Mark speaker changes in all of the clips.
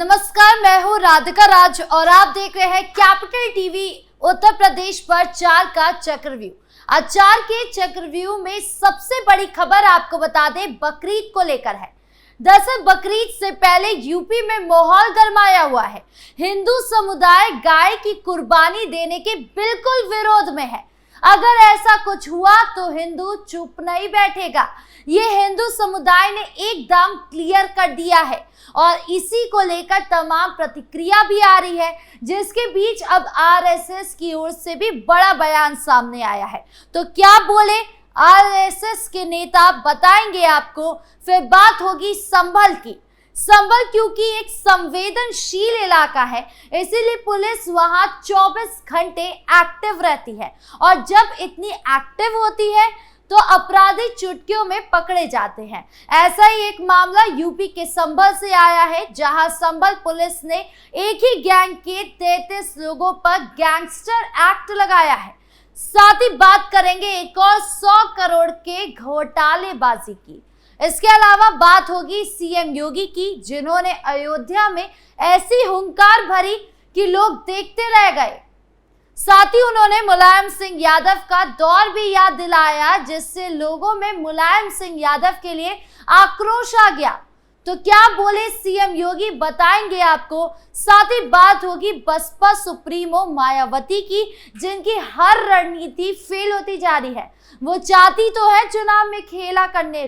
Speaker 1: नमस्कार, मैं हूँ राधिका राज और आप देख रहे हैं कैपिटल टीवी। उत्तर प्रदेश पर 4 का चक्रव्यूह। आज 4 के चक्रव्यूह में सबसे बड़ी खबर आपको बता दें बकरीद को लेकर है। दरअसल बकरीद से पहले यूपी में माहौल गरमाया हुआ है। हिंदू समुदाय गाय की कुर्बानी देने के बिल्कुल विरोध में है। अगर ऐसा कुछ हुआ तो हिंदू चुप नहीं बैठेगा, ये हिंदू समुदाय ने एकदम क्लियर कर दिया है और इसी को लेकर तमाम प्रतिक्रिया भी आ रही है, जिसके बीच अब आरएसएस की ओर से भी बड़ा बयान सामने आया है। तो क्या बोले आरएसएस के नेता, बताएंगे आपको। फिर बात होगी संभल की। संभल क्योंकि एक संवेदनशील इलाका है, इसीलिए पुलिस वहां 24 घंटे एक्टिव रहती है और जब इतनी एक्टिव होती है तो अपराधी चुटकियों में पकड़े जाते हैं। ऐसा ही एक मामला यूपी के संभल से आया है, जहां संभल पुलिस ने एक ही गैंग के 33 लोगों पर गैंगस्टर एक्ट लगाया है। साथ ही बात करेंगे एक और 100 करोड़ के घोटालेबाजी की। इसके अलावा बात होगी सीएम योगी की, जिन्होंने अयोध्या में ऐसी हुंकार भरी कि लोग देखते रह गए। साथ ही उन्होंने मुलायम सिंह यादव का दौर भी याद दिलाया, जिससे लोगों में मुलायम सिंह यादव के लिए आक्रोश आ गया। तो क्या बोले सीएम योगी, बताएंगे आपको। साथ ही बात होगी बसपा सुप्रीमो मायावती की, जिनकी हर रणनीति फेल होती जा रही है। वो चाहती तो है चुनाव में खेला करने,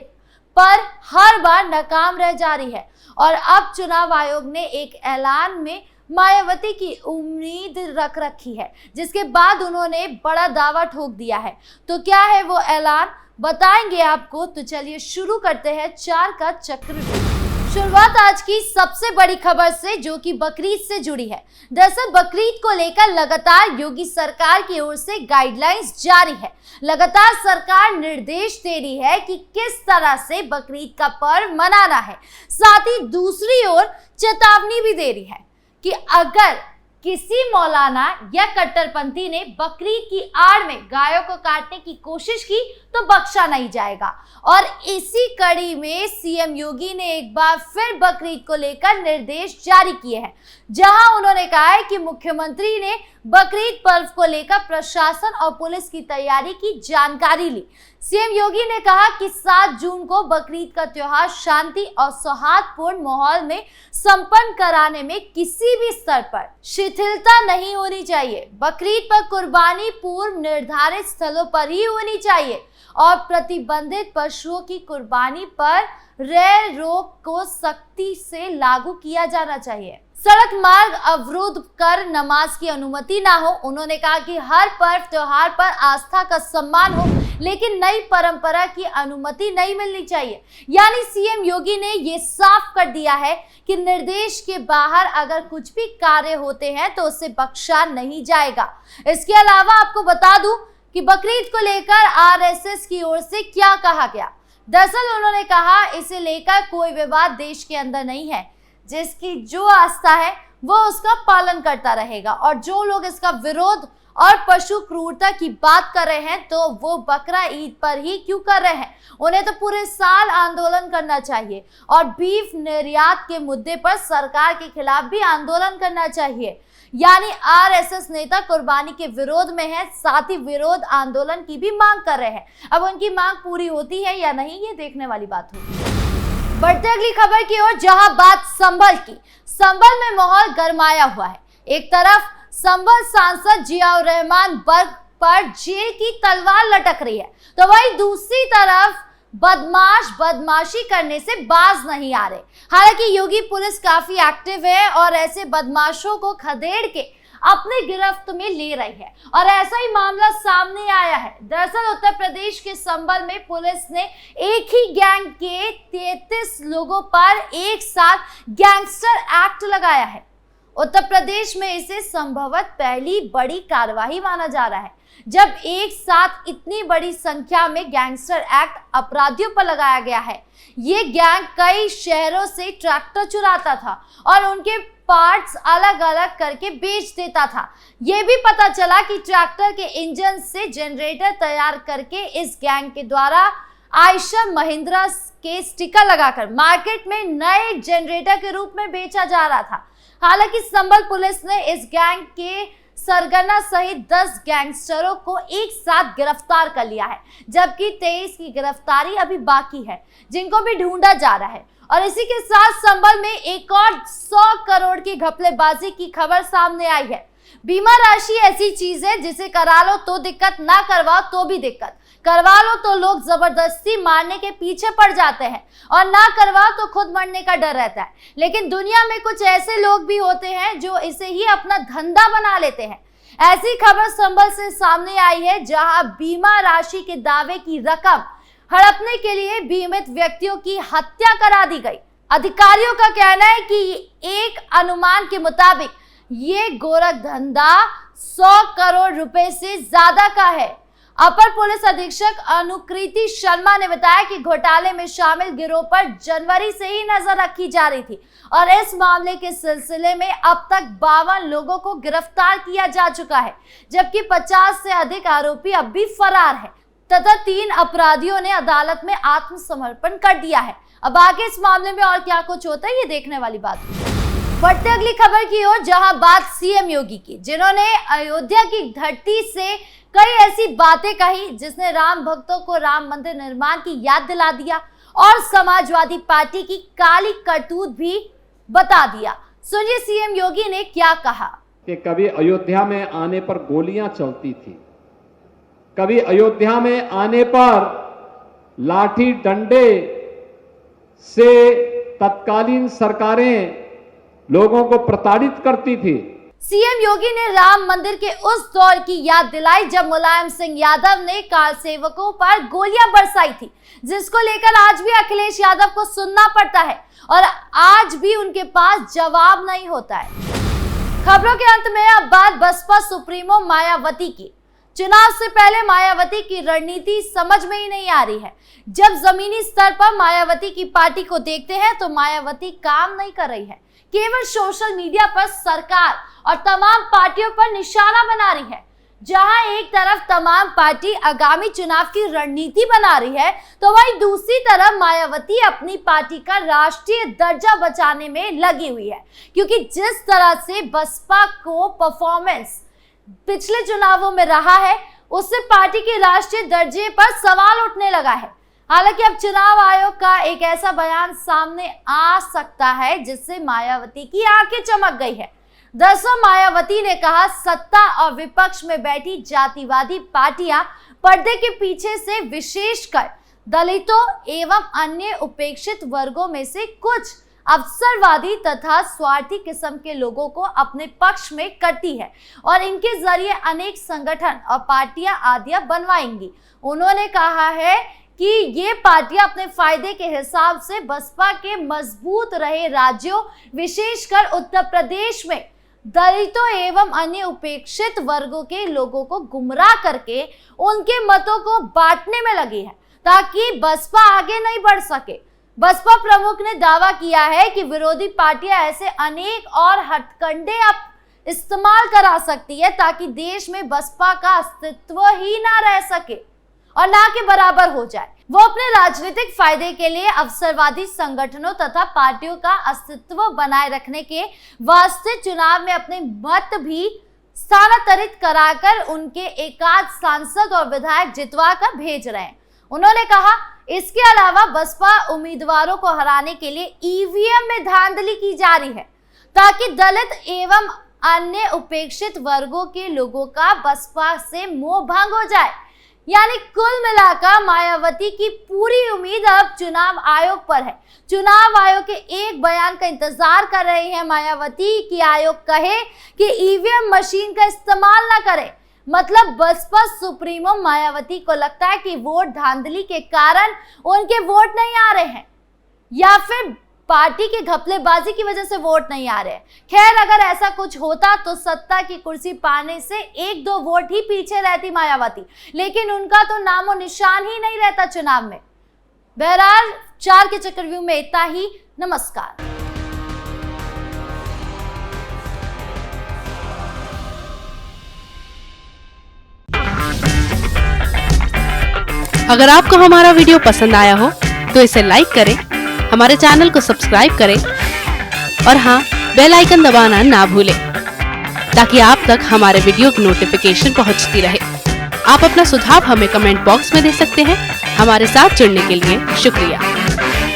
Speaker 1: पर हर बार नाकाम रह जा रही है और अब चुनाव आयोग ने एक ऐलान में मायावती की उम्मीद रख रखी है, जिसके बाद उन्होंने बड़ा दावा ठोक दिया है। तो क्या है वो ऐलान, बताएंगे आपको। तो चलिए शुरू करते हैं 4 का चक्रव्यूह। शुरुआत आज की सबसे बड़ी खबर से, जो कि बकरीद से जुड़ी है। दरअसल बकरीद को लेकर लगातार योगी सरकार की ओर से गाइडलाइंस जारी है। लगातार सरकार निर्देश दे रही है कि किस तरह से बकरीद का पर्व मनाना है। साथ ही दूसरी ओर चेतावनी भी दे रही है कि अगर किसी मौलाना या कट्टरपंथी ने बकरीद की आड़ में गायों को काटने की कोशिश की तो बख्शा नहीं जाएगा। और इसी कड़ी में सीएम योगी ने एक बार फिर बकरीद को लेकर निर्देश जारी किए हैं, जहां उन्होंने कहा है कि मुख्यमंत्री ने बकरीद पर्व को लेकर प्रशासन और पुलिस की तैयारी की जानकारी ली। सीएम योगी ने कहा कि 7 जून को बकरीद का त्योहार शांति और सौहार्दपूर्ण माहौल में संपन्न कराने में किसी भी स्तर पर शिथिलता नहीं होनी चाहिए। बकरीद पर कुर्बानी पूर्व निर्धारित स्थलों पर ही होनी चाहिए और प्रतिबंधित पशुओं की कुर्बानी पर रेल रोक को सख्ती से लागू किया जाना चाहिए। सड़क मार्ग अवरुद्ध कर नमाज की अनुमति ना हो। उन्होंने कहा कि हर पर्व त्योहार पर आस्था का सम्मान हो, लेकिन नई परंपरा की अनुमति नहीं मिलनी चाहिए। यानी सीएम योगी ने ये साफ कर दिया है कि निर्देश के बाहर अगर कुछ भी कार्य होते हैं तो उसे बख्शा नहीं जाएगा। इसके अलावा आपको बता दूं कि बकरीद को लेकर आरएसएस की ओर से क्या कहा गया। दरअसल उन्होंने कहा, इसे लेकर कोई विवाद देश के अंदर नहीं है। जिसकी जो आस्था है वो उसका पालन करता रहेगा और जो लोग इसका विरोध और पशु क्रूरता की बात कर रहे हैं तो वो बकरा ईद पर ही क्यों कर रहे हैं। उन्हें तो पूरे साल आंदोलन करना चाहिए और बीफ निर्यात के मुद्दे पर सरकार के खिलाफ भी आंदोलन करना चाहिए। यानी आरएसएस नेता कुर्बानी के विरोध में है, साथ ही विरोध आंदोलन की भी मांग कर रहे हैं। अब उनकी मांग पूरी होती है या नहीं, ये देखने वाली बात होगी। बढ़ते अगली खबर की ओर, जहां बात संभल की। संभल में माहौल गरमाया हुआ है। एक तरफ संभल सांसद जियाउर रहमान बर्ग पर जेल की तलवार लटक रही है, तो वहीं दूसरी तरफ बदमाश बदमाशी करने से बाज नहीं आ रहे। हालांकि योगी पुलिस काफी एक्टिव है और ऐसे बदमाशों को खदेड़ के अपने गिरफ्त में ले रही है और ऐसा ही मामला सामने आया है। दरअसल उत्तर प्रदेश के संभल में पुलिस ने एक ही गैंग के 33 लोगों पर एक साथ गैंगस्टर एक्ट लगाया है। उत्तर प्रदेश में इसे संभवतः पहली बड़ी कार्रवाई माना जा रहा है, जब एक साथ इतनी बड़ी संख्या में गैंगस्टर एक्ट अपराधियों पर लगाया गया है। ये गैंग कई शहरों से ट्रैक्टर चुराता था और उनके पार्ट्स अलग अलग करके बेच देता था। यह भी पता चला कि ट्रैक्टर के इंजन से जनरेटर तैयार करके इस गैंग के द्वारा आयशर महिंद्रा के स्टिकर लगाकर मार्केट में नए जनरेटर के रूप में बेचा जा रहा था। हालांकि संभल पुलिस ने इस गैंग के सरगना सहित 10 गैंगस्टरों को एक साथ गिरफ्तार कर लिया है, जबकि 23 की गिरफ्तारी अभी बाकी है, जिनको भी ढूंढा जा रहा है। और इसी के साथ संभल में एक और 100 करोड़ की घपलेबाजी की खबर सामने आई है। बीमा राशि ऐसी चीज है जिसे करा लो तो दिक्कत, ना करवाओ तो भी दिक्कत। करवा लो तो लोग जबरदस्ती मारने के पीछे पड़ जाते हैं और ना करवाओ तो खुद मरने का डर रहता है। लेकिन दुनिया में कुछ ऐसे लोग भी होते हैं जो इसे ही अपना धंधा बना लेते हैं। ऐसी खबर संभल से सामने आई है, जहां बीमा राशि के दावे की रकम हड़पने के लिए बीमित व्यक्तियों की हत्या करा दी गई। अधिकारियों का कहना है कि एक अनुमान के मुताबिक ये गोरख धंधा 100 करोड़ रुपए से ज्यादा का है। अपर पुलिस अधीक्षक अनुकृति शर्मा ने बताया कि घोटाले में शामिल गिरोह पर जनवरी से ही नजर रखी जा रही थी और इस मामले के सिलसिले में अब तक 52 लोगों को गिरफ्तार किया जा चुका है, जबकि 50 से अधिक आरोपी अब भी फरार है तथा 3 अपराधियों ने अदालत में आत्मसमर्पण कर दिया है। अब आगे इस मामले में और क्या कुछ होता है, ये देखने वाली बात है। बढ़ते अगली खबर की ओर, जहां बात सीएम योगी की, जिन्होंने अयोध्या की धरती से कई ऐसी बातें कही जिसने राम भक्तों को राम मंदिर निर्माण की याद दिला दिया और समाजवादी पार्टी की काली करतूत भी बता दिया। सुनिए सीएम योगी ने क्या कहा।
Speaker 2: कि कभी अयोध्या में आने पर गोलियां चलती थी, कभी अयोध्या में आने पर लाठी डंडे से तत्कालीन सरकारें लोगों को प्रताड़ित करती थी।
Speaker 1: सीएम योगी ने राम मंदिर के उस दौर की याद दिलाई जब मुलायम सिंह यादव ने कार सेवकों पर गोलियां बरसाई थी, जिसको लेकर आज भी अखिलेश यादव को सुनना पड़ता है और आज भी उनके पास जवाब नहीं होता है। खबरों के अंत में अब बात बसपा सुप्रीमो मायावती की। चुनाव से पहले मायावती की रणनीति समझ में ही नहीं आ रही है। जब जमीनी स्तर पर मायावती की पार्टी को देखते हैं तो मायावती काम नहीं कर रही है, केवल सोशल मीडिया पर सरकार और तमाम पार्टियों पर निशाना बना रही है। जहां एक तरफ तमाम पार्टी आगामी चुनाव की रणनीति बना रही है, तो वहीं दूसरी तरफ मायावती अपनी पार्टी का राष्ट्रीय दर्जा बचाने में लगी हुई है, क्योंकि जिस तरह से बसपा को परफॉर्मेंस पिछले चुनावों में रहा है, उससे पार्टी के राष्ट्रीय दर्जे पर सवाल उठने लगा है। हालांकि अब चुनाव आयोग का एक ऐसा बयान सामने आ सकता है जिससे मायावती की आंखें चमक गई है। दरअसल मायावती ने कहा, सत्ता और विपक्ष में बैठी जातिवादी पार्टियां पर्दे के पीछे से विशेषकर दलितों एवं अन्य उपेक्षित वर्गों में से कुछ अवसरवादी तथा स्वार्थी किस्म के लोगों को अपने पक्ष में करती है और इनके जरिए अनेक संगठन और पार्टियां आदियां बनवाएंगी। उन्होंने कहा है कि ये पार्टियां अपने फायदे के हिसाब से बसपा के मजबूत रहे राज्यों, विशेषकर उत्तर प्रदेश में दलितों एवं अन्य उपेक्षित वर्गों के लोगों को गुमराह करके उनके मतों को बांटने में लगी है ताकि बसपा आगे नहीं बढ़ सके। बसपा प्रमुख ने दावा किया है कि विरोधी पार्टियां ऐसे अनेक और हथकंडे अब इस्तेमाल करा सकती है ताकि देश में बसपा का अस्तित्व ही ना रह सके और ना के बराबर हो जाए। वो अपने राजनीतिक फायदे के लिए अवसरवादी संगठनों तथा पार्टियों का अस्तित्व बनाए रखने के वास्ते चुनाव में अपने मत भी स्थानांतरित कराकर उनके एकाध सांसद और विधायक जितवा कर भेज रहे हैं। उन्होंने कहा, इसके अलावा बसपा उम्मीदवारों को हराने के लिए ईवीएम में धांधली की जा रही है ताकि दलित एवं अन्य उपेक्षित वर्गों के लोगों का बसपा से मोह भंग हो जाए। यानी कुल मिलाकर मायावती की पूरी उम्मीद अब चुनाव आयोग पर है। चुनाव आयोग के एक बयान का इंतजार कर रही है मायावती कि आयोग कहे कि ईवीएम मशीन का इस्तेमाल ना करे। मतलब बसपा सुप्रीमो मायावती को लगता है कि वोट धांधली के कारण उनके वोट नहीं आ रहे हैं या फिर पार्टी की घपलेबाजी की वजह से वोट नहीं आ रहे हैं। खैर, अगर ऐसा कुछ होता तो सत्ता की कुर्सी पाने से 1-2 वोट ही पीछे रहती मायावती, लेकिन उनका तो नामो निशान ही नहीं रहता चुनाव में। बहरहाल 4 के चक्रव्यूह में इतना ही। नमस्कार।
Speaker 3: अगर आपको हमारा वीडियो पसंद आया हो तो इसे लाइक करें, हमारे चैनल को सब्सक्राइब करें और हाँ, बेल आइकन दबाना ना भूलें ताकि आप तक हमारे वीडियो की नोटिफिकेशन पहुंचती रहे। आप अपना सुझाव हमें कमेंट बॉक्स में दे सकते हैं। हमारे साथ जुड़ने के लिए शुक्रिया।